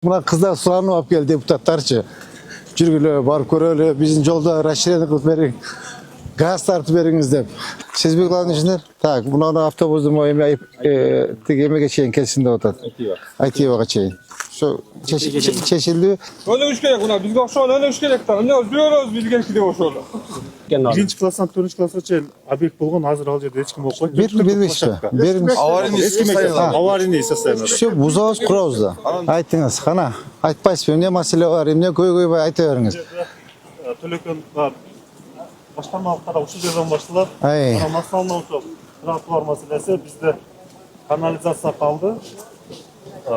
Mına kızlar suranıp alıp geldi deputatlarçı. Жүргүлө, барып көрөлү, биздин жолдо расширение кылып бериң, газ тартып бериңиz деп. Siz bir kullanıcılar? Tak, bunu avtobüsün o emeği emeke çeyin kesin de otat. Aytiyevaga çeyin. Şu çeşildi. Öyle üç gerek buna. Bizge oşol öyle üç gerek ta. Ne özlüyoruz bizge ikide oşol. Birinci klasdan 4 klassa чейин объект болгон, азыр ал жерде эч ким окпойт. Бербейсизби? Аварийный состояние. Все, бузауыз куробузда. Айтыңыз, кана. Айтпайсызбы, эмне маселе бар, эмне көйгөй айта бериңиз. Төлөкөн баштамалыкта ушул жерден башталат. Массалуу тротуар маселеси бизде канализация калды.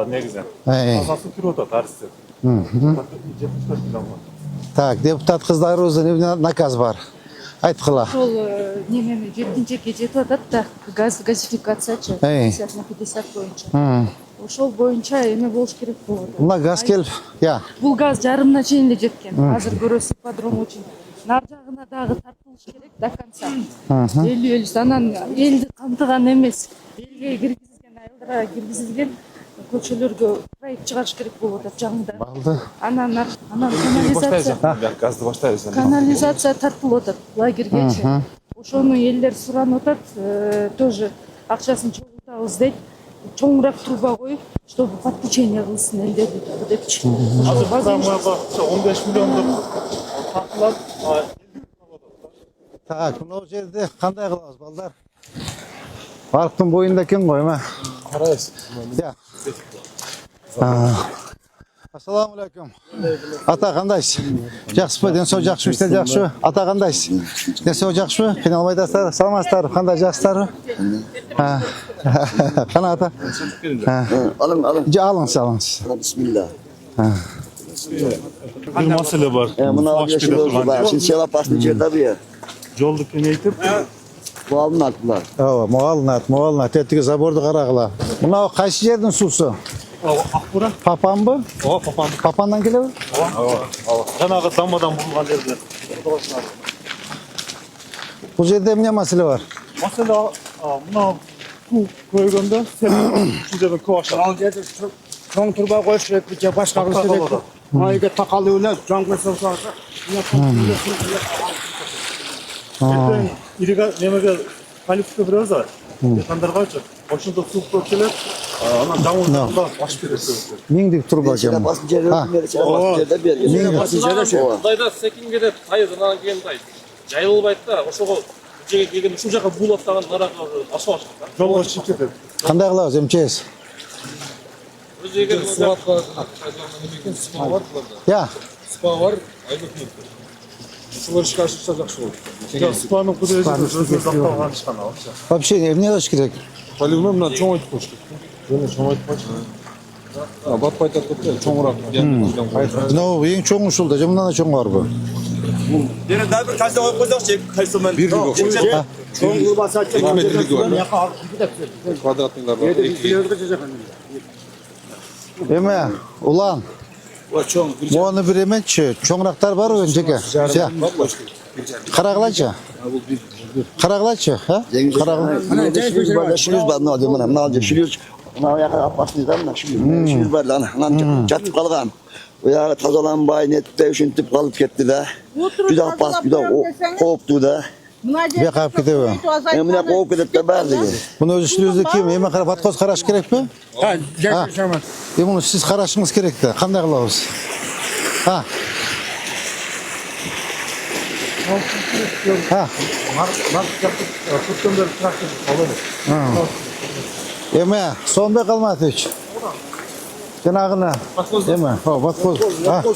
Негизи. Тазасы кирип атат арыстен. Так, депутат кыздарыбыздын наказ бар. Айткыла. Ошол немени 7-жеке жетип атат да, газификациячы 50/50 боюнча. Ошол боюнча эме болуш керек болот. Мына газ келип, я. Бул газ жарымына чейин эле жеткен. Азыр көрөсүз ипподром үчүн. Нар жагына дагы тартылыш керек до конца. 50-50 анан элди камтыган эмес. Элге киргизилген, айылдарга киргизилген көчөлөргө проект чыгарыш керек болуп атат жаңыда. Балды. Анан канализация тартылып атат лагергечи. Ошону элдер суранып атат, тоже акчасын чогултабыз дейт. Чоңураак труба коюп, чтобы подключение кылсын элдер депчи. Азыр программага 15 миллиондук тартылат. Так, мына жерде кандай кылабыз балдар? Парктын боюнда экен го эме. Карайсыз. Я. Assalamu alaikum. Ата кандайсыз? Жакшысызбы? Ден соо жакшы иштер жакшыбы? Ата кандайсыз? Ден соо жакшыбы? Кыйналбайсыздар? Саламатсыздарбы? Кандай жакшысыздарбы? Кана ата? Алыңыз. Bismillah. Бир маселе бар. Мына şimdi села пастын жерде бия. Жолду кеңейтип, Bağlını attılar. Ооба, мугалынат. Тетиги заборду карагыла. Мына кайсы жердин суусу? Акбура. Папанбы? Ооба, папан. Папандан келеби? Жанагы дамбадан бурулган жерде. Бул жерде эмне маселе бар? Маселе мына көйгөндө сен жерден көп ашат. Ал жерде чоң турба коюш керек, же башка кылыш керек. Айга такалуу эле жаң көсөсө. Ирига немеге калифке беребиз да. Кандаргачы. Ошондо суу көп келет. Анан жамылда башып берет. Миңдик турба Sela жем. pastın жерде Кудайда секинге деп тайызынан келген тай. Жайылбайт да, ошого жерге келген ушул жака булап таган нарага ашып ашат да. жолго чыгып кетет. Кандай кылабыз МЧС? Өз жерге суатка Я. спа бар, айдык. Ушулар ишке ашырса жакшы болот. Спанын кудайда өзү такталган ишкана. Вообще эмне кылыш керек? Полигон мына чоң айтып коюш керек. Жөн чоң айтпайчы. Батпай тартып чоңураак. Мына эң чоң ушулда, же мындан да чоң барбы? Дере дагы бир кальсон коюп койсок же кальсонмен. Бир жыл Чоң кылбаса бар. Квадратныйлар бар. Эме, улан. Мону бир эметчи, чоңурактар барбы жеке? Карагылачы. Карагылачы, а? Şülüz var ne oluyor bana? Ne oluyor? Şülüz. Ona ayağa apasınız da mı? Şülüz var lan. Lan çatıp kalgan. O yağı tazalanbay netpe üşüntüp kalıp gitti de. Bir daha pas bir daha kovuptu da. Бе калып кетеби? Emine kovup gidip de bazı. Муну өз ишинизде ким? Эме карап аткоз караш керекпи? Муну сиз карашыңыз керек да. Кандай кылабыз? Эме, Сонбек Алматович. Жанагына. Эме, баткоз.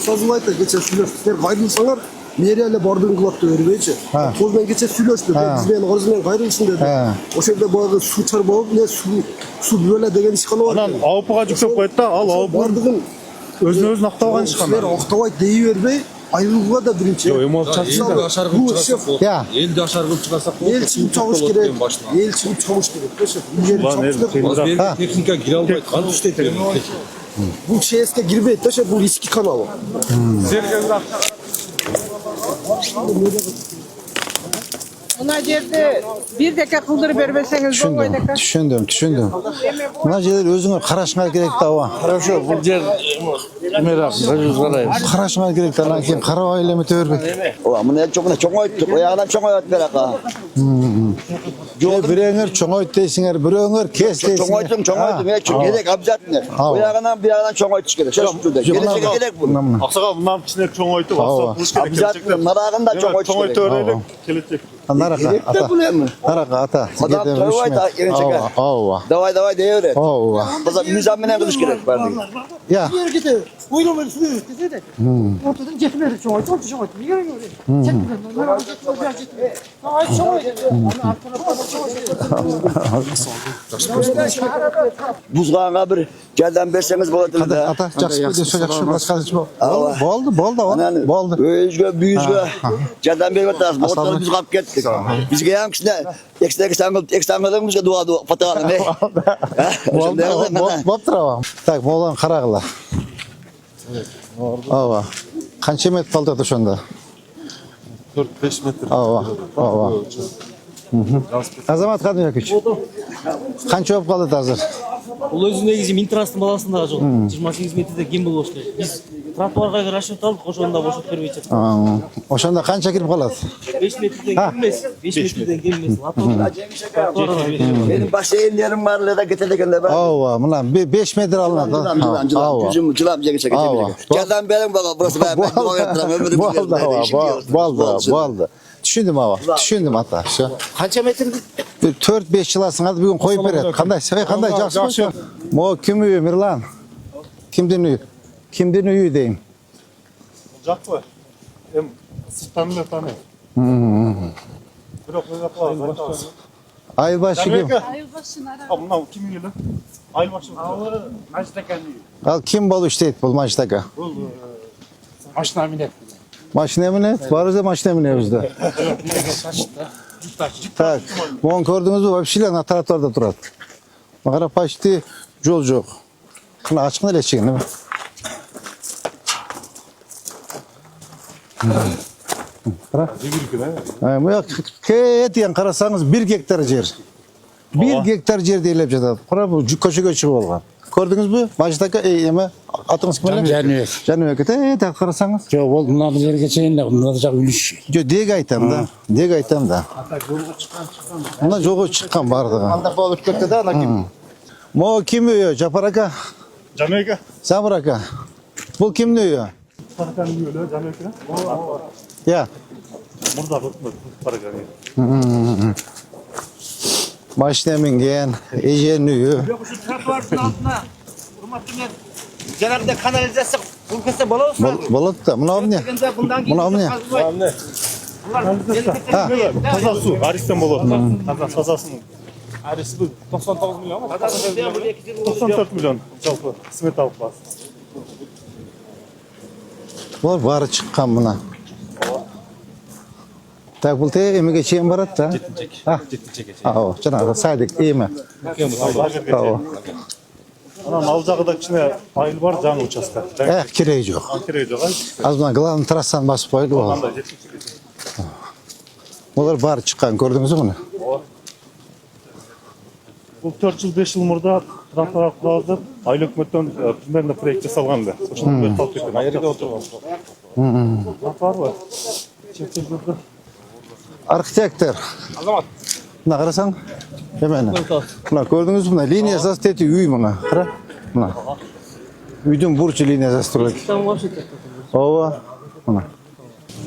Созулайты geçe сүйлөштүр. Кайрылсаңар, мерияле бардын кылатты бербейчи. Тозбен geçe сүйлөштүр. Биз менен орузмен кайрылсын деди. Ошол жерде багы суу чарбап, не суу бөлө деген иш кылып Анан АОПга жүктөп коет да, ал АОП бардыгын өзүнө акталган ишкана. Силер актабайт дей бербей, айрылууга да биринчи. Эми Я. Элди ашар кылып чыгарсак болот. Эл чыгып чабыш керек. Эл чыгып чабыш керек. Техника кире албайт. Кантип иштейт экен? Бул ЧСке кирбейт да, бул иски канал. Mına yerde bir deke kıldırıp vermeseniz Düşündüm, düşündüm. Buna şeyler özüne karaşına gerek dava. Хорошо, bu yer merak, rajuz karayım. Karaşına gerek de lan keyin kara ailemi törbek. Ola bunu çok oyttuk. O yağdan çok oyt berak ha. Bireğler çoğoyt deysinger, bireğler kes deysinger. Çok oytum. Ya çok gerek abjatne. O yağdan bir yağdan çok oyt çıkıyor. Şöyle şurada. Gelecek gerek bu. Aksakal bunların içinde çok oytu var. Bu işe Abjatne narağında çok oyt çok oytu çıkıyor. öğrenelim. Gelecek. Naraka ata. Naraka ata. Adam toy da yerin çeker. Ava. Davay devret. Ava. Kızım nizamına kılıç gerek var. Ya. ortadan getmedi çoğu çoğu. Niye öyle? Çekmedi. Bana çekmedi. Ay çoğu. Buzgağa bir gelden berseniz buladı da. Ata jakşı bir söyleyecek başka hiç bu. Boldu. Özgü büyüzgü. Gelden beri batas. Botları biz kap gittik. Biz gelen kişine ekstangadığımızda dua fatahalı ne? Boldu. Tak, Moğlan Karagıla. Ava. Kança met kaldı da şunda? 4-5 metre. Ava. Azamat kadın yok hiç. Kança öp kaldı da hazır. Ол өзү негизи Минтрастын баласындагы жол. 28 метрде кем болуш керек. Биз тротуарга расчет алып, ошондо бошоп бербей жатат. Oşanda kança girip kalады? 5 metrден кем эмес. 5 metrден кем эмес. Benim başka yerim var da getirdiğinde ben. Ava, mılan 5 metre alınады. Ava. Cılam çekecek. Gelden berim baba burası ben dua ettirem ömrüm. Boldu. Düşündüm ava. Düşündüm hatta. Канча метр? 4-5 yıl asın bugün koyup beret. Kanday jakşı. Mo kim üyü Mirlan? Kimden üyü? Kimden üyü deyim. Жақсы. Hem sırttan da tanı. Bırak var. Aybaşı kim? Bundan kim geliyor? Aybaşı. Al kim bol işte bu maçtaki? Maşına minet. Maşine mi ne? Varız maşine mi ne bizde? Tak. Bunu gördünüz mü? Hepsiyle nataratlarda durat. Makara paşti yol yok. Kına açık nereye çıkın değil mi? Bu yok. Etiyen karasanız 1 hektar yer. 1 hektar yer deyilip жатады. Kura bu köşe çıkıp olgan. Gördünüz mü? Maçtaki eme atыңыз kim? Canıbek. Tak karasanız. Жоқ, ол мына жерге чейин да мына жак үлүш. Jo deg aytam da. Mına jogo çıkkan bardығы. Анда болып кетті да ана ким. Mo kim üyü? Japar aka? Canıka. Sabır aka. Bu kim üyü? Sarkan yiyor Canıka. Ya. Burada para geliyor. Maşine mingen, ejen üyü. Şu trottoarın altına hurmatlı men janagıda kanalizasiya kulkasa bolobuzmu? Болады da. Mına ne? Mına ne? Таза су. Аристен болады. Тазасын. Аресі 99 миллион. 94 миллион жалпы сметалық басы. Var barı çıkkan buna. Tak bu te emige çiğen barat da. Aa, canım saydık iyi mi? Анан ал жагыда кичине айыл бар жаңы участка. Kereği yok. Кереги жок. Az buna glавный trassan basıp koydu o. Onlar barı çıkkan gördünüz mü bunu? Бул 4 жыл 5 жыл мурда тротуар курабыз деп айыл өкмөттөн примерно проект жасалган да. Ошондо бөлүп алып кеткен. Айырга отурган. Тротуар бар. Чекте жүрдү. Arkitektor. Azamat. Buna karasan. Hemen. Buna gördünüz mü? Linya esas teti üy buna. Kara. Buna. Üydün burcu linya esas durulur. Там вообще так. Ova. Buna.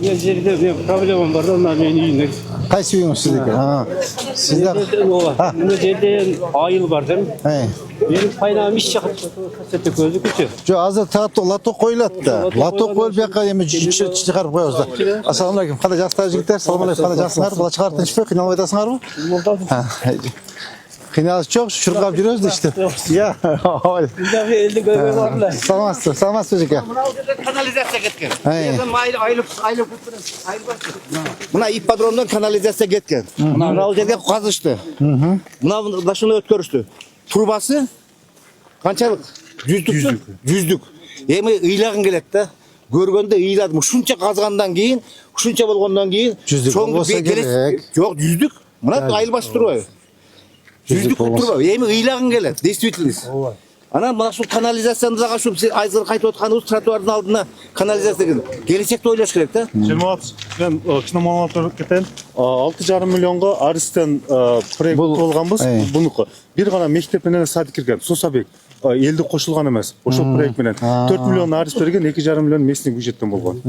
Мен жерде мен проблемам бар да, мына менин үйүмдө. Kaysı üyünüz sizdeki? Ha. Sizler. Мына жерде айыл бар да. He. Менин пайдам иш жакат. Касетте көзү күчү. Jo hazır lato koyulat da. Lato koyup yakka yemi çıkarıp koyuyoruz da. Assalamu alaikum. Kada jaktar jigitler. Assalamu alaikum. Kada jaksınlar. Bula çıkartın hiçbir kıynalı oydasınlar mı? Kıynalı çok. Şurgap yürüyoruz da işte. Ya. Bizde elde göbek var da. Salmazsın. Salmaz çocuk ya. Mına orada kanalizasiya ketken. He. Aylık Mına ippadrondan kanalizasiya ketken. Mına o жерге kazıştı. Mına başını ötkörüştü. Turbası kançalık? Yüzdük. Emi ыйлagın kelet da. көргөндө ыйладым. Ушунча казгандан кийин, ушунча болгондон кийин Жүздүк болбосо керек. Жок, жүздүк. Мына айылбаш турбайбы? Жүздүк турбайбы? Эми ыйлагың келет, действительность. Анан мына ушул канализацияны дагы ушул азыр кайтып атканыбыз тротуардын алдына канализация келечекти ойлош керек да. Желмат, мен кичине маалымат кетейин. 6,5 миллионго Арыстан проект болгонбуз. Бунуку бир гана мектеп менен садик кирген. Сусабек элди кошулган эмес. Ошол проект менен 4 миллион арыз берген, 2,5 миллион местный бюджеттен болгон.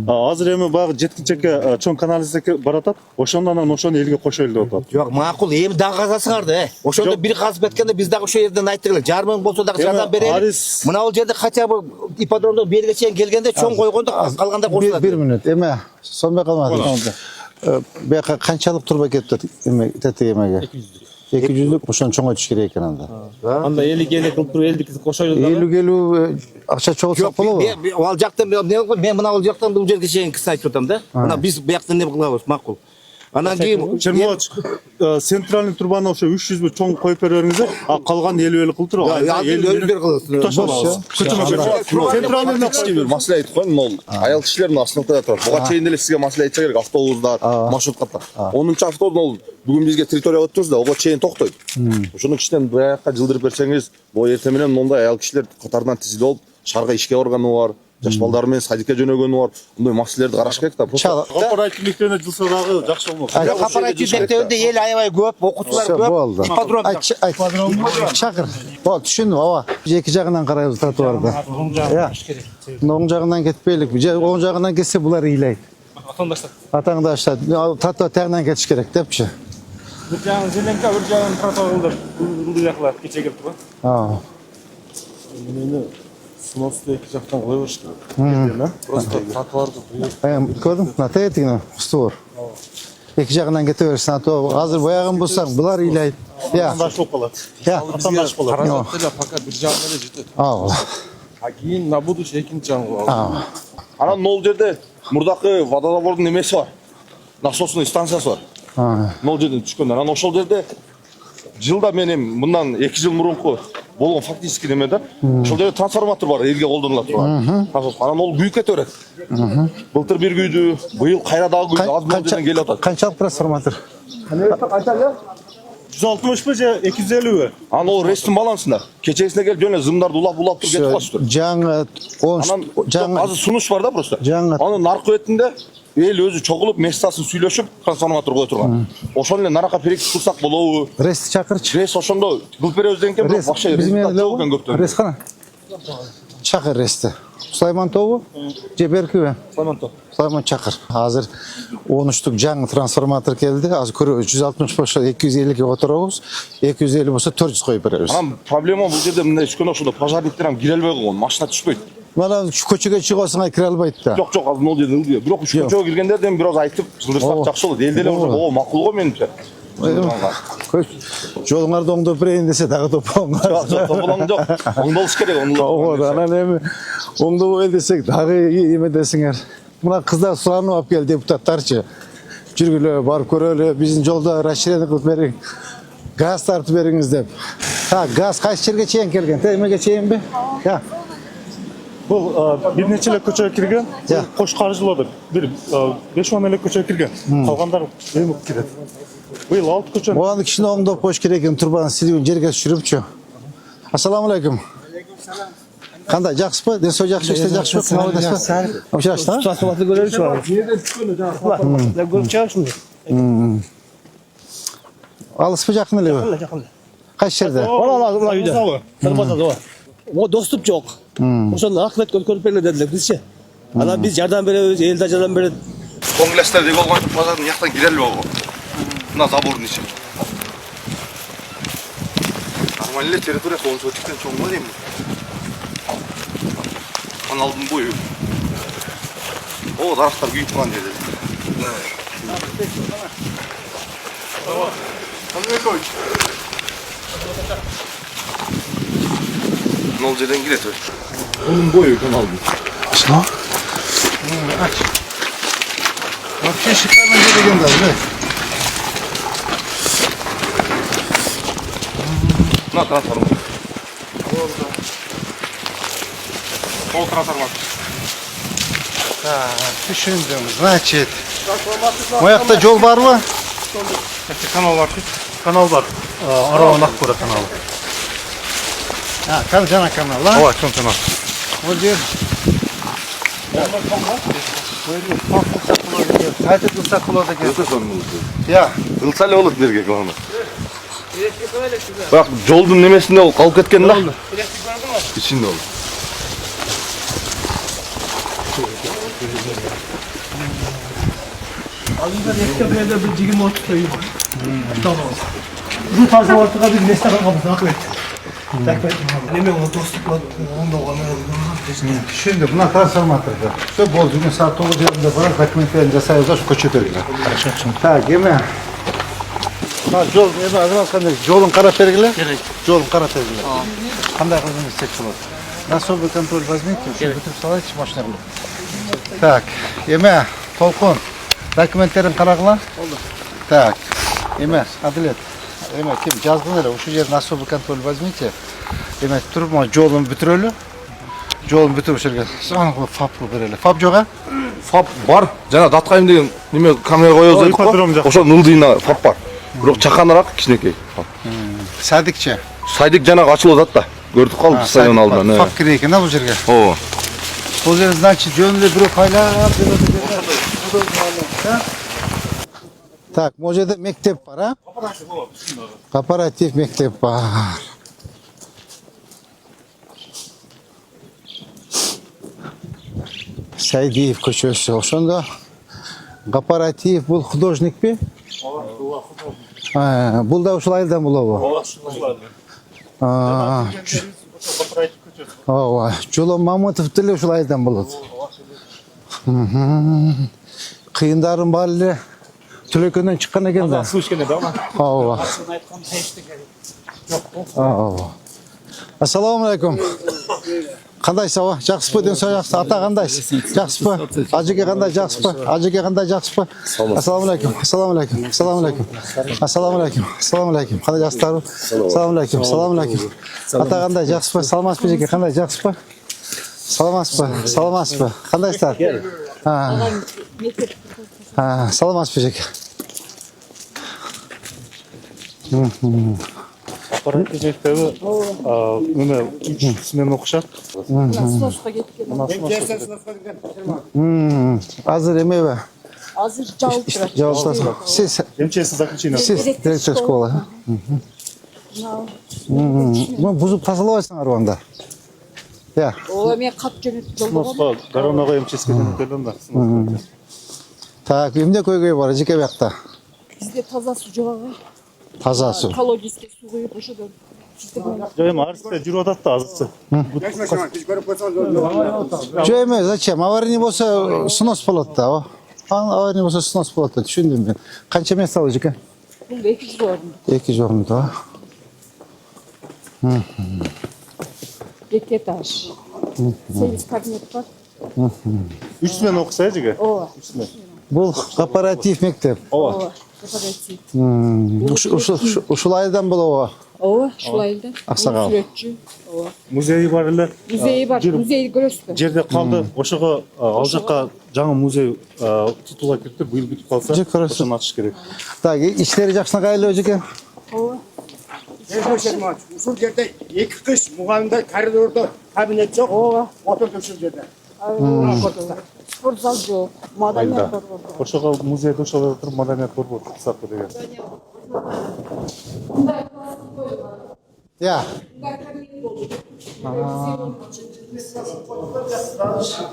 Азыр эми багы жеткинчекке чоң канализация баратат. Ошондон анан ошону элге кошойлу деп атат. Жок, макул, эми дагы казасыңар да. Ошондо бир казып кеткенде биз дагы ошол жерден айттык эле. 1,5 миң болсо дагы жардам берели. Мына бул жерде хотя бы ипподромдо берге чейин келгенде чоң койгондо калганда кошулат. 1 минут. Эме сонбой калмады. Бияка канчалык турбай кетти эме тетемеге? 200 ошону чоңойтуш керек экен анда. Анда эли кылып туруп элдики кошойлу да. 50 акча чогулсак болобу? Ал жактан мен мына бул жактан бул жерге чейин кыса айтып атам да. Мына биз буяктан эме кылабыз, макул. Анан кийин Чермоч центральный турбаны ошо 300 бу чоң коюп бериңиздер, а калган 50 кылып туруп. Өзүбүр кылабыз. Центральный кичине бир маселе айтып коеюн, могул аял кишилердин остановкада турат. Буга чейин эле сизге маселе айтса керек, автобустар, маршруткаттар. 10-автобус могул бүгүн бизге территорияга өттүңүз да, ого чейин токтойт. Ошону кичинен буякка жылдырып берсеңиз, бул эртең менен мондай аял кишилер катарынан тизилип алып, шаарга ишке барганы бар. Жаш балдар менен садикке жөнөгөнү бар. Мындай маселелерди караш керек да. Кооператив мектебине жылса дагы жакшы болмок. Кооператив мектебинде эл аябай көп, окуучулар көп. Ипподром. Чакыр. Болду, түшүндүм, ооба. Эки жагынан карайбыз тротуарды. Оң жагынан кетпейлик. Оң жагынан кетсе булар ыйлайт. Атаңдаштар. Тротуар тагынан кетиш керек депчи. Бир жагын зеленка, бир жагын тротуар кылдыр. Бул жаклар кече келип турат. Сносты эки жактан кое бериш керек. Просто тротуарды көрдүң, натетиңи устур. Эки жагынан кете берсин, азыр боягын булсаң, булар ыйлайт. Атандаш болуп калат. Атандаш болот. Каражатта пока бир жагына эле жетет. А кийин на будущее экинчи жагы. Анан могул жерде мурдакы водозабордун эмеси бар. Насосный станциясы бар. Могул жерден түшкөн. Анан ошол жерде жылда менен мындан 2 жыл мурунку болгон фактически неме да. Ошол жерде трансформатор бар, элге колдонула турган. Анан ол күйүп кете берет. Былтыр бир күйдү, быйыл кайра дагы күйдү, аз жерден келип атат. Канчалык трансформатор? Канча эле? 160 бе же 250 бе? Анан ол ресттин балансында. Кечесине келип жөн эле зымдарды улап туруп кетип калыштыр. Жаңы азыр сунуш бар да просто. Анын наркы бетинде эл өзү чогулуп, местасын сүйлөшүп, трансформатор кое турган. Ошону эле нарака перектип кылсак болобу? Рести чакырчы. Рес ошондо кылып беребиз деген экен, бирок бакча результат. Рес кана? Чакыр рести. Сулайман тобу? Же беркиби? Сулайман тоб. Сулайман чакыр. Азыр 13-тук жаңы трансформатор келди. Азыр көрөбүз 160 болсо 250 которобуз. 250 болсо 400 коюп беребиз. Анан проблема бул жерде мындай түшкөн ошондо пожарниктер кире албай койгон, машина түшпөйт. Мана көчөгө чыгасыңа кире албайт да. Жок, азыр могул жерде ылдый. Бирок көчөгө киргендерден бир аз айтып жылдырсак жакшы болот. Элде эле ого макул го менимче. Жолуңарды оңдоп берейин десе дагы топоңуңар. Жок, тополоң жок. Оңдолуш керек, оңдолуш. Анан эми оңдобой десек дагы эме десиңер. Мына кыздар суранып алып кел депутаттарчы. Жүргүлө, барып көрөлү, биздин жолдо расширение кылып бериң. Газ тартып бериңиз деп. Газ кайсы жерге чейин келген? Темеге чейинби? Бул бир нече эле көчөгө кирген, кош каржылады. Бир 5-10 эле көчөгө кирген. Калгандар эми кирет. Быйыл 6 көчө. Буга кичине оңдоп коюш керек экен, турбаны силип жерге түшүрүпчү. Ассаламу алейкум. Кандай, жакшысызбы? Десо жакшы, иште жакшысызбы? Молодецпи? Обшырашты? Трансформатор көрөбүз бар. Жерден түшкөндө жакшы. Көрүп чыгышмын. Алыспы, жакын элеби? Жакын. Кайсы жерде? Мына үйдө. Трансформатор бар. О, доступ жок. Ошону акмет көрүп бериле дедилер бизче. Анан биз жардам беребиз, эл да жардам берет. Коңгилестер деги болгон базардын жактан кире албайбы? Мына забордун ичи. Нормально территориясы 10 сотиктен чоң го дейм. Каналдын бою. О, дарактар күйүп калган жерде. Нол жерден кирет. Onun boyu kanaldı. Что? Вообще шикарно делеген даже. На трансформатор. Пол трансформатор. Düşündüm. Значит, bu yakta yol var mı? Kanal var. Kanal var. Aravan Akbara kanalı. Ha, Karacana kanalı. Ova, çok kanal. O diyor. Haydi kılsak kulağı da gel. Ya. Kılsale olup berge onu. Bak жолдун немесinde қалып кеткен да. İçinde oldu. Alınlar Ektepe'de bir 20-30 köyü var. Tamam. Bu tarzı ortada bir nesne kalmamız akıl etti. Neme onu dostlukla onda olanı Şimdi buna transformatorda. Şu bozduğun saat 9 yerinde bana dokumentlerinde sayılır şu koçu dövüyor. Tak, yeme. Ha, yol, yeme, azal kandı. Yolun kara pergili. Yolun kara pergili. Kanday kılını istek olur. Nasıl bir kontrol vazmiyet ki? Şu bütün salay hiç maşına bile. Tak, yeme, Tolkun. Dokumentlerin karakla. Oldu. Tak, yeme, Adilet. Yeme, kim? Жаздың hele, şu yer nasıl bir kontrol vazmiyet ki? Yeme, durma, yolun bütürölü. Жолын бүтіп жүрге. Соны фап береле. Фап жоқ, а? Фап бар. Жана датқайым деген неме камера қоя қойдық. Ошо нулдыйна фап бар. Бирок чаканыраак кичинекей. Садикче. Сайдик жанагы ачылып атат да. Көрдүк калдык стадион алдынан. Фап керек экен да бул жерге. Ооба. Бул жер значит жөнүндө бирөө байлап Так, могу жерде мектеп бар, а? Кооператив мектеп бар. Сайдиев көчөсү. Ошондо кооператив бул художник бе? Бул да ушул айылдан болобу? Ооба. Жолон Мамытов деле ушул айылдан болот. Кыйындарын баары эле Түлөкөндөн чыккан экен да. Ооба. Ооба. Ассаламу алейкум. Кандай сабы? Жакшысызбы? Ден сау жакшы. Ата кандай? Жакшысызбы? Ажеке кандай? Жакшысызбы? Ажеке кандай? Жакшысызбы? Ассаламу алейкум. Ассаламу алейкум. Ассаламу алейкум. Ассаламу алейкум. Ассаламу алейкум. Кандай жакшысызбы? Ассаламу алейкум. Ассаламу алейкум. Ата кандай? Жакшысызбы? Саламатсызбы? Жеке кандай? Жакшысызбы? Саламатсызбы? Саламатсызбы? Кандайсыздар? Саламатсызбы, жеке? Аппараттық мектебі міне 3 смена оқышат. Насосқа кеткен. Азыр эмебе? Азыр жабылып турат. Жабылып. Сиз МЧС заключение. Сиз директор школы. Бузуп тазалабайсыңар анда. Я. Ооба мен кат жөнөтүп жолдогом. Сыносқа коронага МЧС келген да. Так, эмне көйгөй бар жеке бакта? Бизде таза суу жок. Таза суу. Экологический суу куюп ошодон. Жоқ эми арысте жүрүп атат да азырчы. Жо эме, зачем? Аварийный болсо снос болот да. Аварийный болсо снос болот да. Түшүндүм мен. Канча место ал жеке? Бул 200 орун. 200 орун да. Екі этаж. 8 кабинет бар. 3 смена оқыса жеге? Ооба. Бул кооператив мектеп. Ооба. Кооператив. Ушул айылдан болобу? Ооба, ушул айылдан. Аксакал. Ооба. Музейі бар эле. Музейи бар. Музейди көрөсүзбү? Жерде калды. Ошого ал жака жаңы музей тутула кетти. Быйыл бүтүп калса, ошону ачыш керек. Так, иштери жакшынакай эле жеке? Ооба. Ушул жерде 2 кыш мугалимдер коридордо кабинет жок. Ооба. Отурду ушул жерде. Спортзал жок. Маданият бар. Ошого музейде ошол туруп маданият борбору кылсак деген. Я.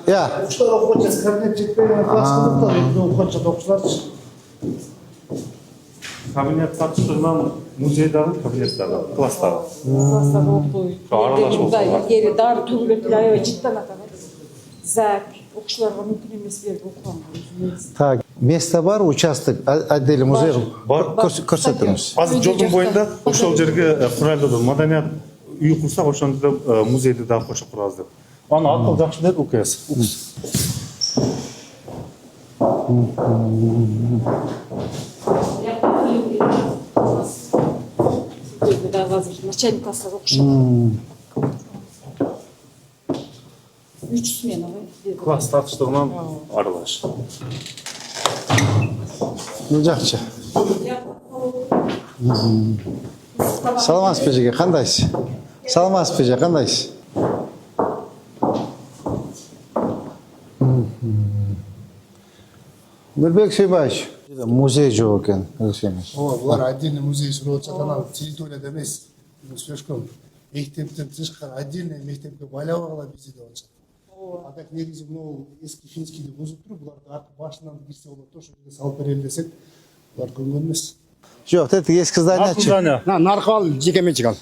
Я. Кабинет тапшырган музейдагы кабинеттагы класстагы. Класстагы окуй. Эгери дары төгүлөт аябай жыттан атат. Зак, окуучуларга мүмкүн эмес берип окуган. Так, место бар, участок, отдельный музей бар. Көрсөтүңүз. Азыр жолдун боюнда ошол жерге курайлды маданият үй курсак ошондо музейди дагы кошуп курабыз деп. Аны акыл жакшы деп УКС. Начальник класса окушат. 3 смена. класс тартыштыгынан аралаш. Бул жакчы. Саламатсызбы эжеке, кандайсыз? Саламатсызбы эже, кандайсыз? Нурбек Сүйбаевич, музей жок экен, Алексеевич. Булар отдельный музей сурап жаткан территорияда эмес. Слишком мектептен тышкары отдельный мектепке байлап алгыла бизи деп атышат. А так негизи мынау эски финскийди бузуп туруп, буларды аркы башынан кирсе болот, ошол жерге салып берели десек, булар көнгөн эмес. Жок, тети эски зданиячы. Наркал жекеменчик ал.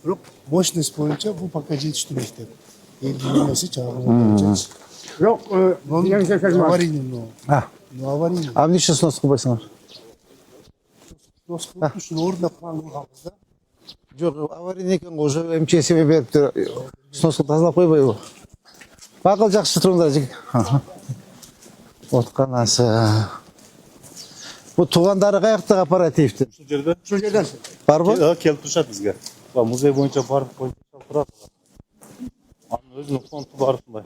Бирок мощность боюнча бул пока жетиштүү мектеп. Элдин эмеси чагырып. Жок, аварийный мынау. Аварийный. А эмне үчүн снос кылбайсыңар? Снос кылып ушул ордуна план кылганбыз да. Жок, аварийный экен го, уже МЧСге бериптир. Снос кылып тазалап койбойбу? Акыл жакшы туруңдар эжеке. Отканасы. Бул туугандары каякта оперативти? Ушул жерде? Ушул жерден. Барбы? Келип турушат бизге. Музей боюнча барып коюп турат. Анын өзүнүн фонду бар ушундай.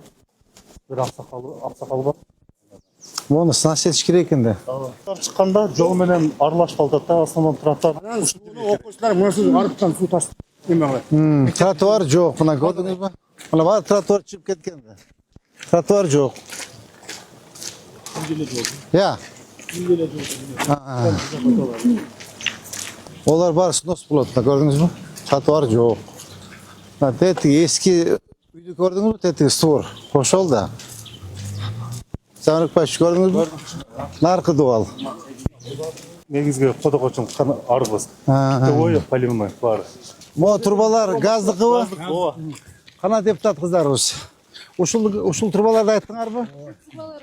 Бир аксакал бар. Мону сынаш этиш керек экен да. Чыкканда жол менен аралашып калат да, основном тротуар. Окуучулар мынусу арыктан суу ташып эме. Тротуар жок, мына көрдүңүзбү? Мына бар тротуар чыгып кеткен да. Тротуар жок. Я. Олар бар снос болот, көрдүңүзбү? Тротуар жок. Мына тети эски үйдү көрдүңүзбү? Тети створ кошол да. Саңырыкбаевич көрдүңүзбү? Наркы дуал. Негизги кодокочун арбыз. Ой, поливной бар. Могу турбалар газдыкыбы? Ооба. Кана депутат кыздарыбыз. Ушул турбаларды айттыңарбы? Турбалар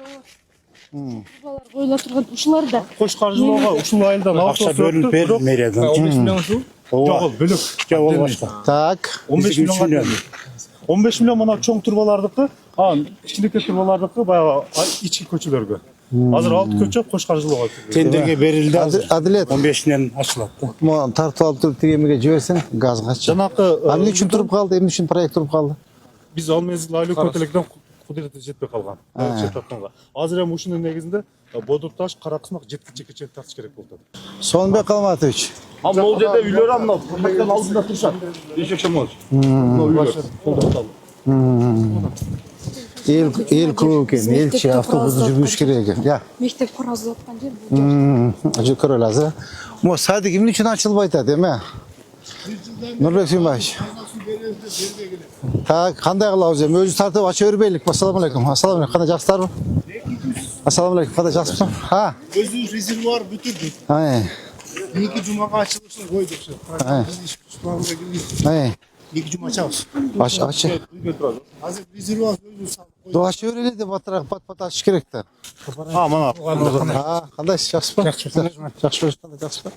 турбалар коюла турган ушулар да. Кош каржылоого ушул айылдан Акча бөлүнүп берди мэриядан. 15 миллион ушул? Жок, ал бөлөк. Жок, ол башка. Так. 15 миллион. 15 миллион мына чоң турбалардыкы, кичинекей турбалардыкы баягы ички көчөлөргө. Азыр 6 көчө Кош каржылоого. Тендерге берилди. Адилет. 15-нен ачылат да. Могу тартып алып туруп тигемеге жиберсең, газгачы. Жанакы Эмне үчүн туруп калды? Эмне үчүн проект туруп калды? биз ал мезгил айлык көтөлөктөн кудурети жетпей калган. Азыр эми ушунун негизинде бодурташ, кара кысмак жеткичекке тартыш керек болду. Сонбек Алматович. Ал жерде үйлөр мына мектептин алдында турушат. Ишекшемович. Мына үйлөр. Эл көп экен, элчи автобусты жүргүзүш керек экен. Я. Мектеп кургузулуп аткан жер бул. Ажы көрөлү азыр. Мо садик эмне үчүн ачылбай атат эме? Нурбек Сүйбаевич. Так, кандай кылабыз эми? Өзү тартып ача бербейлик. Ассаламу алейкум. Ассаламу алейкум. Кандай жакшысыздарбы? Ассаламу алейкум. Кандай жакшысызбы? Ha. Өзү резервуар бүтүрдү. Эки жумага ачылышын койдук. Эки жума ачабыз. Ачы. Азыр резервуар өзү салып койду. До ача берели деп атырак пат ачыш керек да. Мана. Кандайсыз? Жакшысызбы? Жакшы. Кандай жакшысызбы?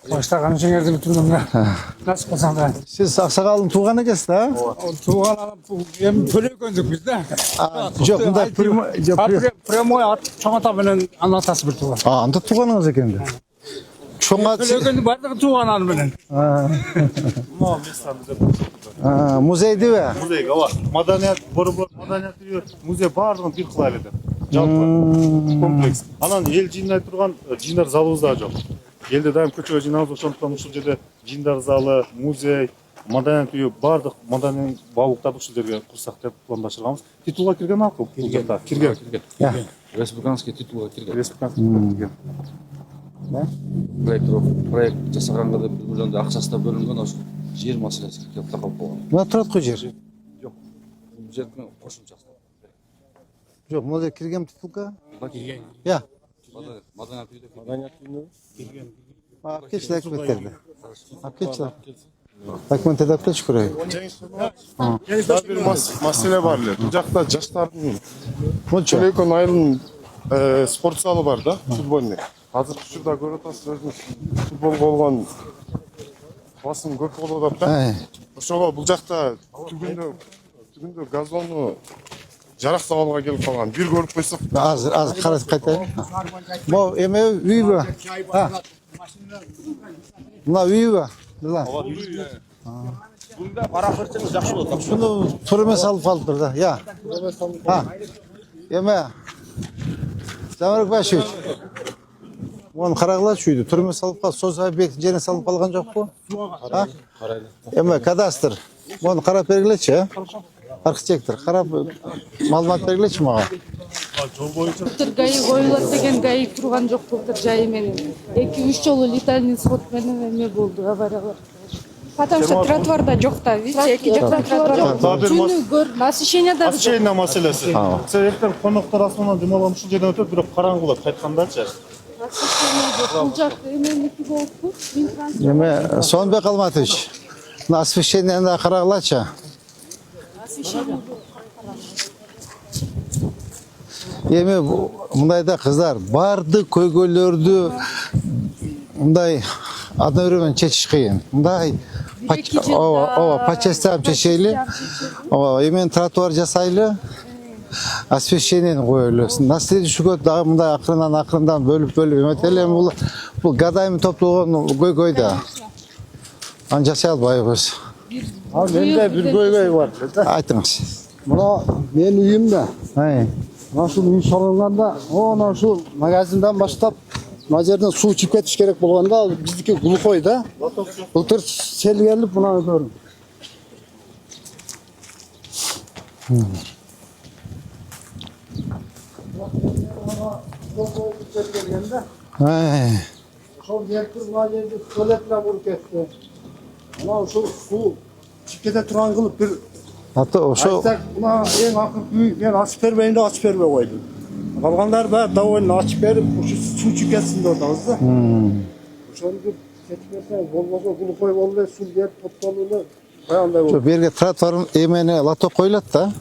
Баштаган жеңерди бүтүрдүм да. Насып калсаң да. Сиз Аксакалдын тууганы экенсиз да? Тууган эми төлөгөндөк биз да. Жок, мындай Прямой ат чоң ата менен анын атасы бир тууган. Анда тууганыңыз экен да. Чоң ат. Төлөгөндүн бардыгы тууган аны менен. Музейдиби? Музейге, ооба. Маданият, борбор, маданият үйү, музей бардыгын бир кыла эле. Жалпы комплекс. Анан эл жыйнай турган жыйындар залыбыз да жок. Элде дайым көчөгө жыйнабыз, ошондуктан ушул жерде жыйындар залы, музей, маданият үйү бардык маданий баалыктарды ушул жерге курсак деп пландаштырганбыз. Титулга кирген акыл бул жерде. Кирген. Республиканский титулга кирген. Республиканский кирген. Проект жасаганга да 1 миллиондой акчасы да бөлүнгөн, ошо жер маселеси келип такалып калган. Мына турат го жер. Жок. Бул жердин кошумчасы. Жок, мына кирген титулга? Кирген. Я. Маданият үйдө кирген. Апкечилер документтерди. Апкечилер. Документтерди апкеч көрөйүн. Дагы бир маселе бар эле. Бул жакта жаштардын Чөлөкөн айылынын спорт залы бар да, футбольный. Азыркы учурда көрүп атасыз, өзүңүз футбол болгон басым көп болуп атат да. Ошого бул жакта түгүндө газону жарактап алууга келип калган. Бир көрүп койсок. Азыр карап кайтайын. Могу эме үйбү? Мына үйбү? Bunda para kırsanız yaxşı olur. Şunu turime salıp kalıptır da. Ya. Ha. Yeme. Zamarık başı. Onu karagılar şuydu. Turime salıp kal. Sosa bir jene salıp kalgan yok bu. Ha? Yeme kadastır. Onu karap belgileçi ha. Arxitектор, qarab ma'lumot bergilechi maga. Былтыр гаи коюлат деген гаи турган жок былтыр жайы менен. 2-3 жолу летальный сход менен эме болду, авариялар. Потому что тротуарда жок да, видите, эки жактан тротуар жок. Түнү көр, насыщение да. Насыщение маселеси. Сен эртең коноктор асмандан демалган ушул жерден өтөп, бирок караңгылап кайткандачы. Насыщение жок. Бул жакта эменики болуппу. Эме Сонбек Алматович. Освещениени карагылачы. Эми мындайда кыздар барды көйгөйлөрдү мындай адына бирөө чечиш кыйын. Мындай по частям чечели. Эмен тротуар жасайлы. Освещениени коелу. На следующий год дагы мындай акырындан бөлүп эметели. Бул гадайым топтогон көйгөй да. Аны жасай албайбыз. Менде бир көйгөй бар. Айтыңыз. Мына мен үйүмдө. Мына ушул үй салынганда, ana ушул магазиндан баштап мына жерден суу чыгып кетиш керек болгондо, ал биздики глухой да. Былтыр сел келип мына көрүң. Ошол жерди мына жерди төлөплөп уруп кетти. Мына ушул суу чыгып кете турган кылып бир ошо мына эң акыркы үй мен ачып бербейин деп ачып бербей койдум. Калгандар баары довольно ачып берип, ушу суу чыгып кетсин деп атабыз да. Ошону бир чечип берсеңиз болбосо глухой болуп эле суу келип топтолуп эле кандай болот. Şu berge тротуар эмени лоток коюлат да.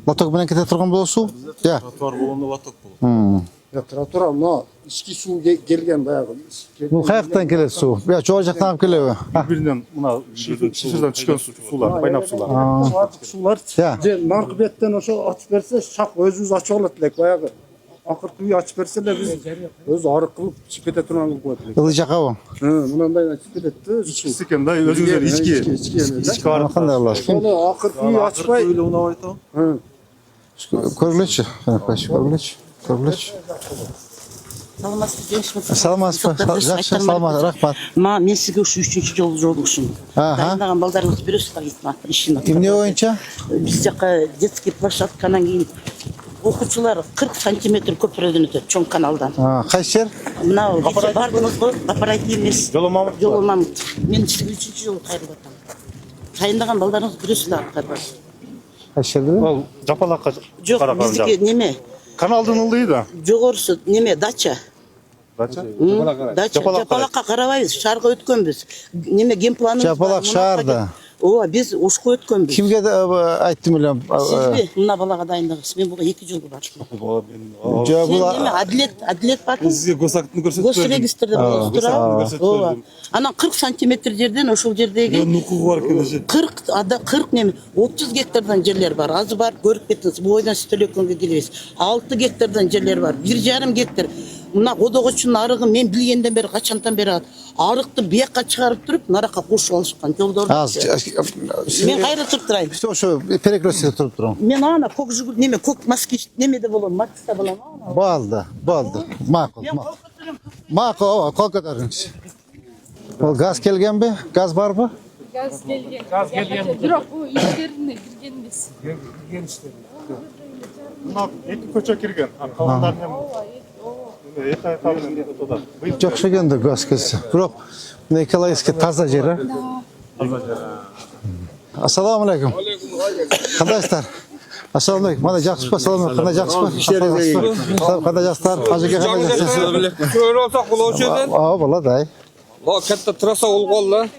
Лоток менен кете турган болосу? Я. Тротуар болгондо лоток болот. Тротуар мына ички суу келген баягы. Бул каяктан келет суу? Я жоо жактан алып келеби? Биринен мына шиферден түшкөн суулар, кайнап суулар. Суулар же наркы беттен ошо ачып берсе, шак өзүбүз ачып алат элек баягы. Акыркы үй ачып берсе эле биз өз арык кылып чыгып кете турган кылып коет элек. Ылый жакабы? Мындай ачып кетет да. Ичкиси экен да, өзүңүздөр ички арык кандай алат? Ошону акыркы үй ачпай унап айтам. Көргүлөчү. Көргүлөчү. Саламатсызбы? Жакшы, саламат, рахмат. Мен сизге ушу 3-чү жолу жолугушум. Дайындаган балдарыңызды бересиздер ишин. Эмне боюнча? Биз жака детский площадканан кийин окуучулар 40 сантиметр көпүрөдөн өтөт, чоң каналдан. Кайсы жер? Мына бардыңызбы? Аппарат эмес. Жолу Мамыт. Жолу Мамыт. Мен сизге 3-чү жолу кайрылып атам. Дайындаган балдарыңызды бересиздер кайрылып. Кайсы жерде? Ал жапалакка Жок, биздики неме? Каналдын ылдыйы да. Жогорусу неме? Дача. Дача? Жапалакка карабайбыз, шаарга өткөнбүз. Неме генпланыбыз бар. Жапалак шаарда. Ооба, биз ушко өткөнбүз. Кимге айттым элем? Сизби мына балага дайындагыз. Мен буга 2 жолу бардым. Жок, бул Адлет бардым. Сизге госактын көрсөтүп бердим. Госрегистрде болуп турат. Ооба. Анан 40 сантиметр жерден ошол жердеги Нукугу бар экен. 40 неме 30 гектардан жерлер бар. Азы бар, көрүп кеттиңиз. Бу ойдан сиз төлөкөнгө келебиз. 6 гектардан жерлер бар. 1,5 гектар. Мына Кодогочунун арыгы мен билгенден бери качантан бери арыкты бияка чыгарып туруп, наракка кошуп алышкан жолдорду. Мен кайра туруп турайын. Ошо перекрестке туруп турам. Мен ана көк жүгүр неме көк маскич немеде болом, Макста болом. Болду. Макул. Макул, кол көтөрүңүз. Ол газ келгенби? Газ барбы? Газ келген. Бирок бул иштерине кирген эмес. Кирген иштер. Мына 2 көчө кирген. Калгандарын эми Жакшы келди газ келсе. Бирок Николаевский таза жер, а? Таза жер. Ассаламу алейкум. Кандайсыздар? Ассаламу алейкум. Мана жакшысызбы? Ассаламу алейкум. Кандай жакшысызбы? Кандай жаксыздар? Ажеке кандай жаксызсыз? Көрүп алсак бул ошол жерден. Болот ай. О, катта трасса болгон да.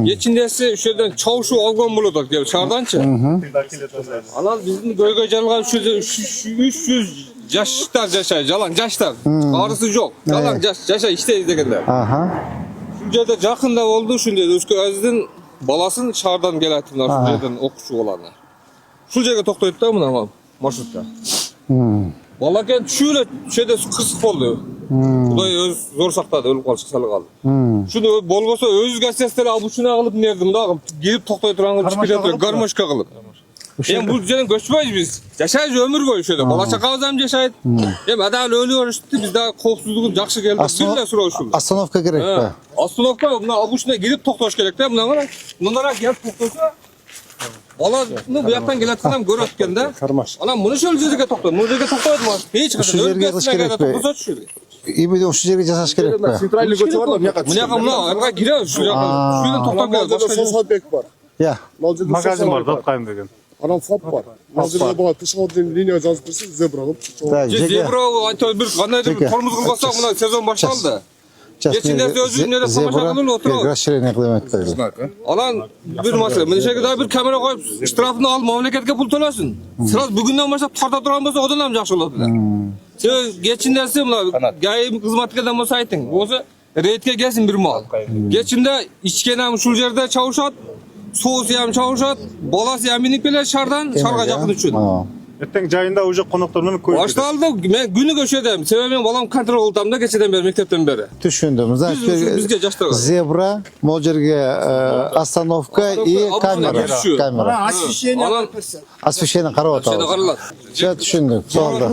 Ичиндеси ошол жерден чабышуу алган болот келип шаарданчы. Анан биздин көйгөй жарылган ушул жерде 300 жаштар жашайт, жалаң жаштар. Арысы жок. Жалаң жашай иштейт дегендер. Ушул жерде жакында болду, ушул жерде өзүнүн баласын шаардан келет, мына ушул жерден окуучу баланы. Ушул жерге токтойт да мына маршрутта. Бала келип түшүп эле, ушул жерде кырсык болду. Kuday öz zor sakladı, ölüp kalışık salı kaldı. Şunu bolbosa öz gazetesleri abuçuna kılıp nerdim da gelip toktay turan kılıp çıkıp getiriyor, garmoşka kılıp. Hem bu düzenin göçmeyiz biz. Yaşayız ömür boyu şöyle. Bala çakağız hem yaşayız. Hem adal ölüyor işte biz daha korkusuzluğun jakşı geldi. Bir de sıra uçuldu. Astanovka gerek be. Astanovka buna abuçuna gelip toktoş gerek de bunlara gelip toktoşa Bala'nı bu yaktan geletken görüyorken de. Anam bunu şöyle yerge toktoy. Bunu yerge toktoydu mu? Hiç Şu yerge kılış gerek be. İyi bir de şu yerge jasaş gerek be. Sentralli göçü var da bu yakın. Bu yakın buna arka giriyor şu yakın. Şuradan toktoy geliyor. Sosyal bek var. Ya. Magazin var da kayın деген. Anam FAP var. Nazırda bana tışkaldığın linya yazıp dursun zebra alıp. Zebra ayta bir qandaydır tormuz qılbasa buna sezon başlandı. Geçinlerdi özünde de samaşaqının oturup. Raşirene kılmet böyle. Alan bir masala. Mene şekilde bir kamera koyup iştirafını al mamlaketke pul tolasın. Sıraz bugünden başlap tarta turan bolsa odan ham jakşı bolot. Sen geçindersi mına gayim hizmetkerden bolsa ayting. Bolsa reytke gelsin bir mal. Geçinde içken ham şul jerde çavuşat. Soğusu ham çavuşat. Balası ham binip gelir şardan şarga jakın üçün. Erteң жайында уже коноктору менен көйүп. Baştaldı. Ben günü göçedem. Sebebi ben balam kontrol oldum geçeden beri mektepten beri. Düşündüm. Bizge jaşlar. Zebra, Moljerge, Astanovka и kamera. Kamera. Asfişeni qarab otadı. Şey düşündük. Solda.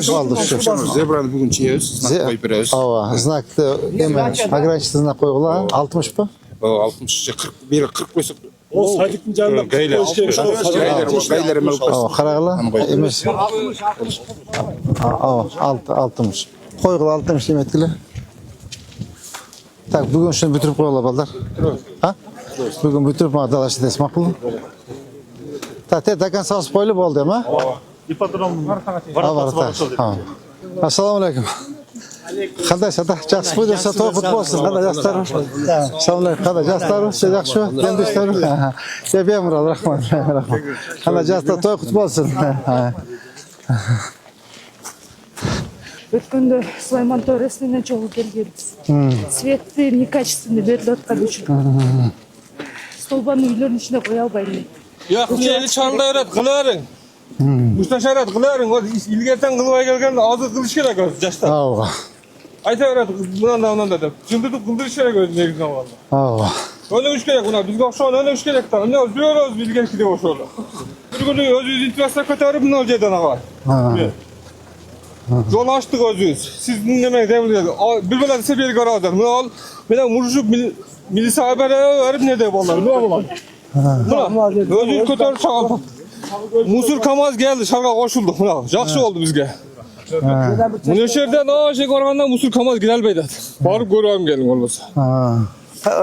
Solda şu. Zebrani bugün çeyiz. Znak koyup berебиz. Ава, знакты эме ограничительный знак койгула. 60 па? 60 40 бери 40 koysak. O saydıkın canında Gayler emel Ава, карагыла. Эмес. Ава, 60. Койгула 60 деметкиле. Так, бүгүн ушуну бүтүрүп коелу балдар. Ha? Бүгүн бүтүрүп мага далаш дес макул. Так, те дакан сабыз койлу болду эми? İpodrom var. Assalamu alaikum. Qanday sata? Жақсы bo'y desa to'qut bo'lsin. Qanday jastlar? Assalomu alaykum. Qanday jastlar? Siz yaxshi? Yendishlar? Ya bemalol, rahmat. Qanday jastlar to'qut bo'lsin. Өткөндө Сулайман Торесинен чогуу келгенбиз. Светти некачественный берилип аткан үчүн. Столбаны үйлөрдүн ичине кое албайм. Yok, eli çarda öğret, kıların. Müsteşaret kıların, o ilgerten kılmaya gelgen ağzı kılıç gerek o yaşta. Ava. Ayta öğret, bundan da. Çıldırdık kıldırış gerek o negizden valla. Ava. Öyle üç gerek buna, biz şu an öyle üç gerek de. Ne özlüyoruz bilgen ki de o şöyle. Bir günü özüz intivasına katarı bunun olacağı da var. Yol açtık özüz. Siz dinlemeyin devlet. Bir böyle de bir gara alır. Bunu al, bana muruşup milisi habere verip ne de vallahi. Ne yapalım? Buna özüz katarı çağalım. Musur Kamaz geldi, şarga koşuldu. Buna jakşı oldu bizge. Bunu şerden o şey korganda Musur Kamaz gelbeydi. Barıp görüyorum gelin olmasa.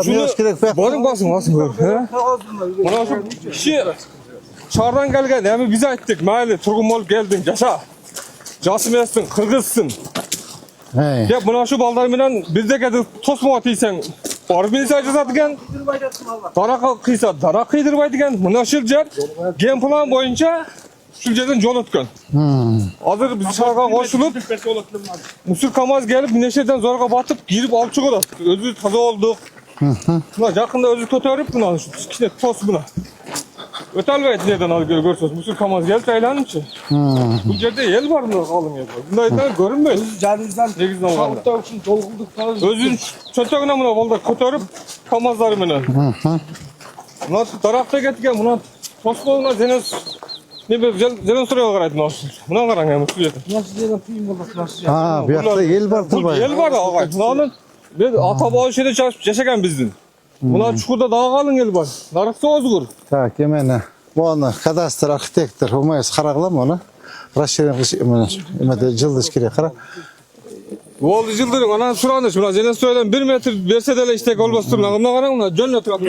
Biraz gerek be. Barın basın gör. Buna şu kişi çağırdan gelgen. Hem biz ayttık. Mayli turgun olup geldin. Yaşa. Jasım essin, kırgızsın. Ya buna şu ballar bilen bizde geldi tosmu atıysan. Barıp beni sadece satıken. Dara kıysa, dara kıydırbaydıken. Buna şılcar. Gen plan boyunca şılcardan yol ötken. Hazır biz çağırga koşulup Musur Kamaz gelip Neşe'den zorga batıp girip alıp çıkıyorlar. Özü taza olduk. Buna yakında özü kötörüp buna şu kişine tos buna. Ötelbeyt nereden al görürsünüz. Musur Kamaz gelip aylanım ki. Bu yerde yel var mı kalım yerde. Bundan görünmüyor. Canımızdan Negizden var. sağlıkta için dolgulduk. Özün çöteğine buna bolda kötörüp Kamazları mene. Buna tarafta getken buna tosluğuna ne bir zelen sıraya karaydım olsun. Buna karan ya mutlu yedim. Nasıl yerden tüyüm olduk nasıl ya? Ha, bir yakta yel var Bu yel var ağay. Bunun bir ata şeyde çalışıp yaşayan bizdin. Buna çukurda daha kalın yel var. Narıksa ozgur. Так, emene. Bunu kadastr, arxitektor, Humayız qaragılam onu. Raşiren emede jıldız kerek qara. Oldu yıldırın anan suranış. Buna zelen söyleden 1 metre verse de istek olmaz durun. Buna karan buna jön oturup.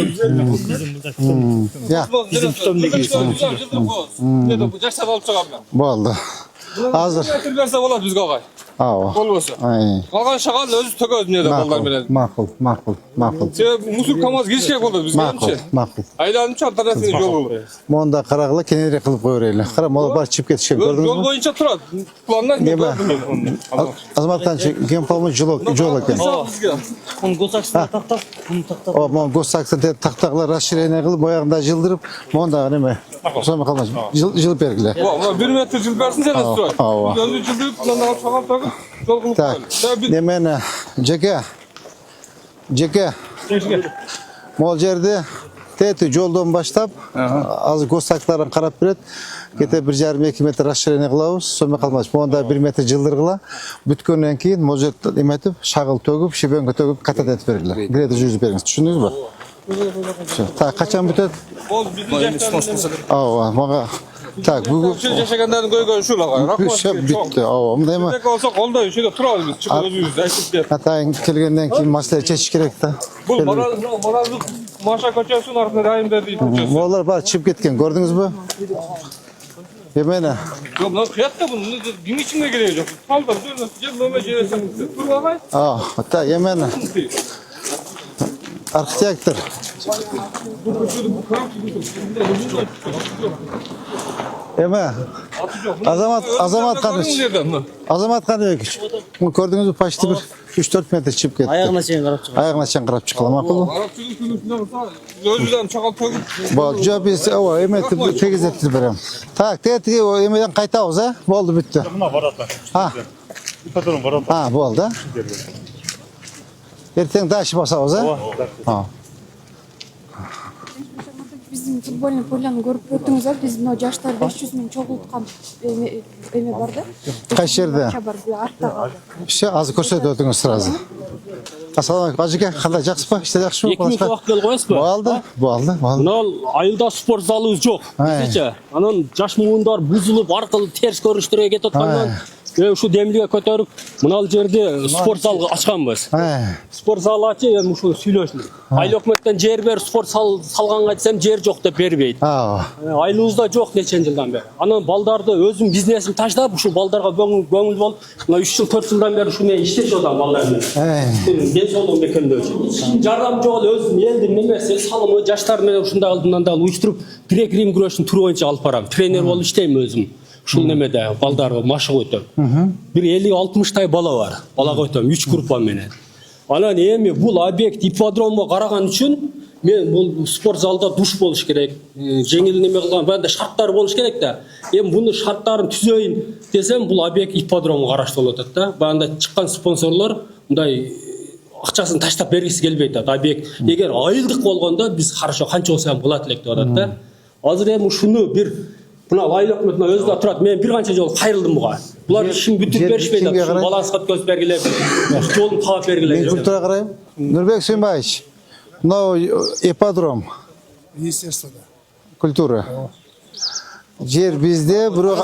Ya. Bizim tutamdaki. Ne de bu yaşta alıp çıkam ben. Boldu. Hazır. 1 metre verse болады bizge ağay. Ava. Olmasa. Ay. Kalgan şagal özü tököz ne de ballar bilen. Makul. Musur Kamaz girişke boldu bizge. Makul. Aylanım çartada seni yol olur. Monda qaragıla kenere qılıp qo'yuraylar. Qara mola bar chip ketishgan ko'rdingizmi? Yol boyunca turadi. Planlar ne gördüm ben. Azmatdan gen palma jol ekan. Onu gosaksına taktap, bunu taktap. O mon gosaksda taqtaqlar raşirene qilib boyagında jıldırıp monda neme? Soma qalmaz. Jılıp bergiler. Ama 1 metre jıl versin sen de turadi. Özü jıldırıp planlar çalap takıp жол кылып Так, немені, жеке, мол жерде теті жолдан баштап, азыр гостактарын қарап береді, кете 1,5-2 метр расширение қылауыз, сомен қалмас, онда 1 метр жылдырғыла, бүткеннен кейін мол жерді еметіп, шағыл төгіп, шебенге төгіп, қатат етіп бергілі. Греті жүріп беріңіз, түсіндіңіз ба? Так, қачан бүтеді? Ол біздің жақтарында. Маға. Так, бүгін... Жашағандардың көйгөй шул ағай. Бүтті, мындай ма? Тек олса қолда үшеде тұрауыз біз, шығып өзіміз айтып деп. Атайын келгенден кейін мәселе шешіш керек та. Бұл моралдық Маша көчесінің артында райымда дейді. Олар бар, шығып кеткен, көрдіңіз бі? Емені? Жоқ, мынау қиятта бұны, gün içinde керегі жоқ. Қалдар, жер нөме жересің, тұрып ағай. Так, емені? Архитектор. Еме, Азамат Қаныбекович, көрдіңіз бі, почти бір 3-4 метр шығып кетті. Аяғына шейін қарап шығып. Аяғына шейін қарап шыққыла, мақұл? Өзімізден чағал төгіп. Бол, жоқ, біз еметті тегізетті берем. Так, тегетіге емеден қайтауыз, болды бүтті. Болды. Ертең дашып басауыз, Bizim futbolun polyonu görüp öttünüz ya, biz no жаштар 500 000 çoğultkan eме бар да. Қай жерде? Бар, артта қалды. Азы көрсетіп өтіңіз сразу. Ассалаумағалейкум, Ажеке, қандай жақсы па? Іште жақсы ма? 2 минут уақыт келіп қоясыз ба? Болды. Мынау айылда спорт залыбыз жоқ. Десече, анан жаш муындар бузулуп, аркылы терс көрүнүштөргө кетип аткандан ушу демилге көтөрүп, мынал жерде спорт зал ачканбыз. Спорт зал ачып, эми ушу сүйлөшүп. Айыл өкмөттөн жер берип, спорт салганга десем, жер жок деп бербейт. Айылыбызда жок нече жылдан бери. Анан балдарды өзүм бизнесим таштап, ушу балдарга көңүл болуп, мына 3 жыл 4 жылдан бери ушу мен иштешип атам балдар менен. Ден соолугун бекемдөө үчүн. Жардам жок эле өзүм элдин немеси, салымы жаштар менен ушундай алдымдан да уюштуруп, грек-рим күрөшүн туру боюнча алып барам. Тренер болуп иштейм өзүм. Ушул немеде балдарга машык өтөм. Бир 50-60 бала бар. Балага өтөм 3 группа менен. Анан эми бул объект ипподромго караган үчүн мен бул спорт залда душ болуш керек. Жеңил неме кылган банда шарттар болуш керек да. Эми буну шарттарын түзөйүн десем, бул объект ипподромго караштуу болот да. Банда чыккан спонсорлор мындай акчасын таштап бергиси келбейт да. Объект эгер айылдык болгондо биз хорошо канча болсо ham болот элек деп атат да. Азыр эми ушуну бир Buna aylık ökmetine özde oturat, men bir kança yol kayırıldım buğa. Bular işin bütüp berişmeydi, şu balans kat göz bergiler, yolun tağıp bergiler. Ben kultura karayım. Nurbek Suymayiç, no ipodrom. Ministerstvoda. Kultura. Yer bizde, buru...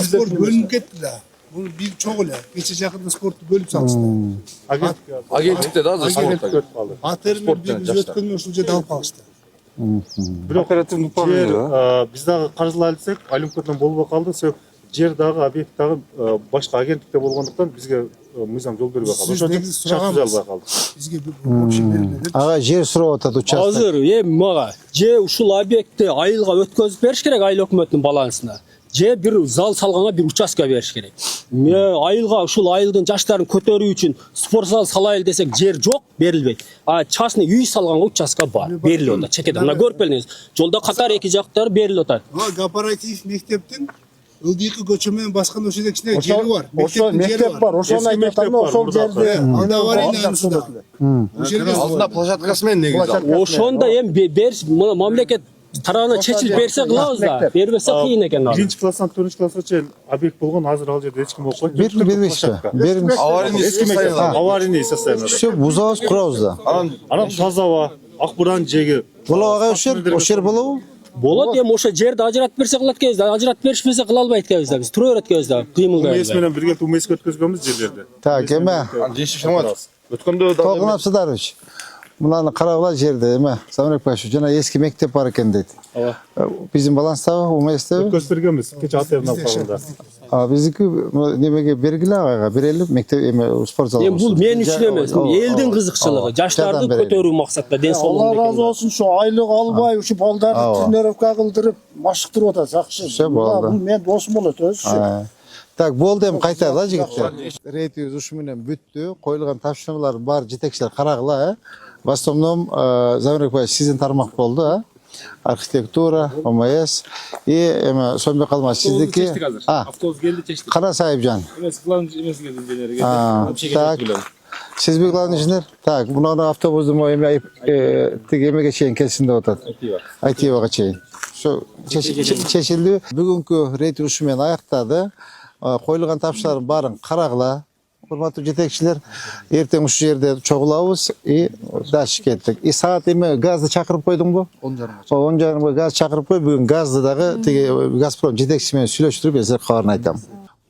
Sport bölünüp ketdi da. Bunu bir çok öyle. Geçe yakında sportu bölüp salıştı. Agentlikte de hazır sportta. Atarım biz ötkünün usulca dalıp kalıştı. Bir operativный жер biz дагы каржылай алсак, Олимпиададан болбой калды. Себеп жер дагы объект дагы башка агенттикте болгондуктан бизге мыйзам жол бербей калды. Ошон үчүн чачылбай калды. Бизге вообще берилди. Ага, жер сурап атат участок. Азыр эми мага же ушул объектти айылга өткөзүп бериш керек айыл өкмөттүн балансына. Же bir zal salганга bir участка бериш керек. Айылга ушул айылдын жаштарын көтөрүү үчүн спорт зал салайыл десек жер жок, берилбейт. А частный үй салганга участка бар, берилип атат. Чекеде мына көрүп келиңиз. Жолдо катар эки жактары берилип атат. Кооператив мектептин ылдыйкы көчө менен баскан ошо кичине жери бар. Ошо мектеп бар, ошону айтып атам, ошол жерде Алдына площадкасы менен негизи. Ошондо эми бериш мамлекет тарабынан чечилип берсе кылабыз да, бербесе кыйын экен. 1-ci класстан 4-cü класска чейин объект болгон, азыр ал жерде эч ким болбойт. Бербейсизби? Аварийный состояние. Все, бузабыз, курабыз да. Анан таза аба, ак буран жеги. Болобу ошол жер болобу? Болот, эми ошо жерди ажыратып берсе кылат экенбиз да, ажыратып беришпесе кыла албайт экенбиз да, биз тура берет экенбиз да, кыймылдайбыз. Умес менен бирге умеске өткөзгөнбүз жерлерди. Так, эме. Толкун Абсыдарович. Мынаны карагыла жерде эме, Самырек башы, жана эски мектеп бар экен дейт. Биздин баланстабы, уместеби? Өткөзүп бергенбиз, кече атерин алып калганда. Биздики немеге бергиле агайга, берели мектеп эме спорт залы. Эми бул мен үчүн эмес, элдин кызыкчылыгы, жаштарды көтөрүү максатта ден соолугун. Алла разы болсун, şu айлык албай, ушу балдарды тренировка кылдырып, машыктырып атат, жакшы. Бул мен досум болот өзү. Так, болду эми кайталы жигиттер. Рейтибиз ушу менен бүттү, коюлган тапшырмалар бар жетекчилер карагыла, В основном Замирбек Бай сиздин тармак болду, архитектура, ОМС эме сонбой калмас сиздики. Автобус келди, чечтик. Кара Сайыпжан. Эмес, главный эмес келди инженер. Так. Siz bir glавный inженер? Так, bunu avtobusdun o emeği emege çeyin kelsin de otat. Aytivaga çeyin. Şu çeşildi. Bugünkü reyt uruşumen ayaktады. Koyulgan tapşıların barın karagla. Hurmatly jetekçiler, erteң uşu jerde çoğulabız daşık kettik. Saat eme gazды çakırıp koydun bu? 10:30 gaz çakırıp koy. Bugün gazды dagı Gazprom jetekçisi menen süйлөштүрүп эзер кабарын айтам.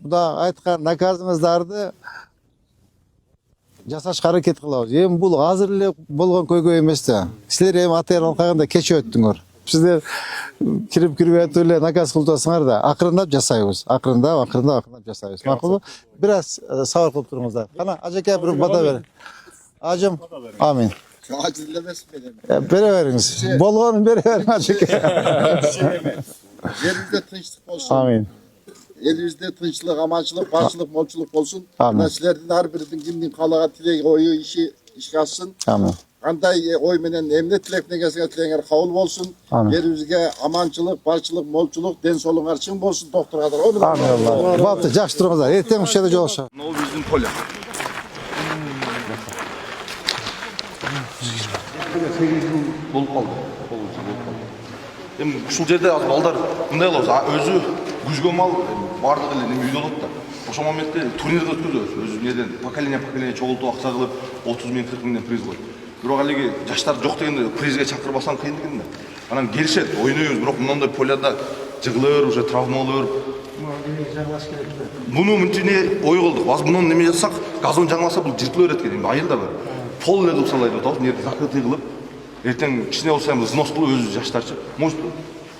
Буда айткан наказыңыздарды жасашка аракет кылабыз. Эми бул азыр эле болгон көйгөй эмес да. Силер эми АТР алкагында кече өттүңөр. Сиздер кирип эле наказ кылып атасыңар да, акырындап жасайбыз. Акырындап жасайбыз. Макулбу? Бир аз сабыр кылып туруңуздар. Кана, ажеке бир бата бер. Ажым, амин. Бере бериңиз. Болгонун бере бериң ажеке. Yerimizde tınçlık olsun. Amin. Elimizde tınçlık, amaçlık, barçılık, molçuluk olsun. Amin. Sizlerden her birinin kimliğin kalağa tilek oyu işe alsın. Amin. Kanday oy menen emniyet tilekine gelsin, tileğer kabul olsun. Amin. Yerimizde amançılık, barçılık, molçuluk, den solun arşın olsun doktor kadar. Amin Allah. Baptı, жақсы тұрыңыздар. Ертең үш жерде жолығышамыз. Мынау біздің поля. Болып қалды. Эми ушул жерде азыр балдар мындай кылабыз. Өзү күзгө мал бардыгы эле неме үйдө болот да. Ошол моментте турнирди өткөзөбүз. Өзү неден поколение чогултуп акча кылып 30 000 40 000 приз коюп. Бирок алиги жаштар жок дегенде призге чакырбасаң кыйын экен да. Анан келишет, ойнойбуз, бирок мындай поляда жыгылыр, уже травма болор. Буну мынтине ой кылдык. Азыр муну неме жасак, газон жаңыласа бул жыртылып берет экен. Айыл да бар. Пол эле кылып салайын деп атабыз. Нерде закрытый кылып. Эртең кичине болсо эми взнос кылып өзү жаштарчы. Может,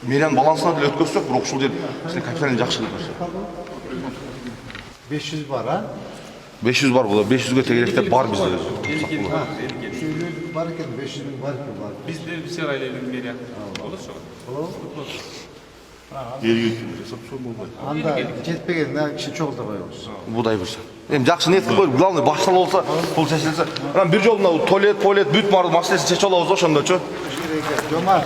мерян балансына деле өткөзсөк, бирок ушул жер кичине капиталин жакшы кылып берсе. 500 бар, а? 500 бар булар. 500ге тегеректер бар бизде. Бар экен, 500 000 бар экен. Бизде бисер айланып мерия. Болот. Анда жетпеген киши чогулта коебуз. Будай болсо. Эми жакшы ниет кылып, главный башталып болсо, бул чечилсе. Анан бир жолу мына туалет, бүт баары маселесин чечип алабыз ошондочу. Жомар.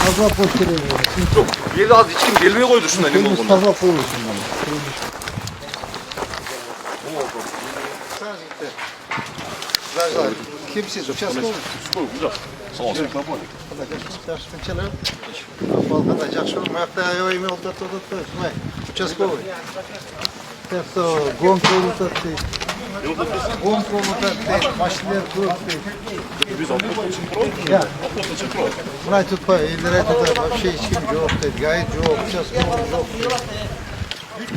Таза пост керек. Жок, эли азыр эч ким келбей койду ушундай неме болгондо. Таза коебуз. Kimsiz, участковый? Sağ olsun. Балкада жақсы, маяқта оймен олтатты, участковый. Тепті гонка олтатты, машинелер көп. Мұны айтытпа, елдер айтыда вообще ешкім жоқ дейді, гайд жоқ, участковый жоқ.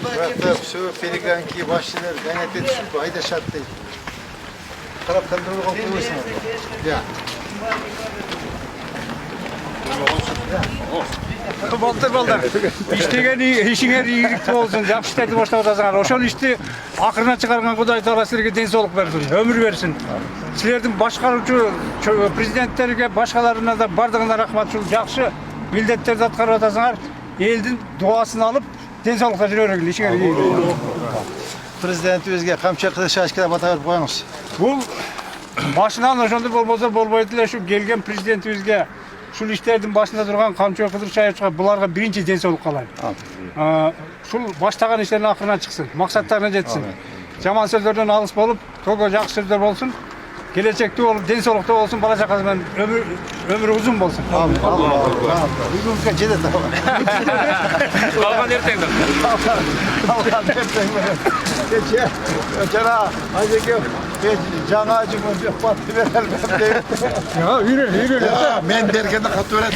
Маяқта все перегонки, машинелер гонять етіп, айдашат дейді. Қарап қандырып қалып қойсың. Балдар. İştеген ишиңер ийгиликтүү болсун, жакшы иштерди баштап атасыңар. Ошол ишти акырына чыгарган Кудай Таала силерге ден соолук берсин, өмүр берсин. Силердин башкаруучу президенттерге, башкаларына да бардыгына рахмат. Ушул жакшы милдеттерди аткарып атасыңар. Элдин дуасын алып, ден соолукта жүрө бергиле, ишиңер ийгиликтүү. Президентибизге камчы кылыш ашкана бата берип коюңуз. Бул башынан ошондой болбосо болбойт эле, ушу келген президентибизге ушул иштердин башында турган Камчы Кыдырчаевичке буларга биринчи ден соолук каалайм. Ушул баштаган иштерин акырына чыксын, максаттарына жетсин. Жаман сөздөрдөн алыс болуп, того жакшы сөздөр болсун. Келечекте болуп, ден соолукта болсун, бала чакасы менен өмүрү узун болсун. Амин. Бүгүнкү жетет. Калган эртеңдер. Кече жана ажеке жаңа жумун деп батты берелмем дейт. Үйрөн. Мен бергенде катуу берет.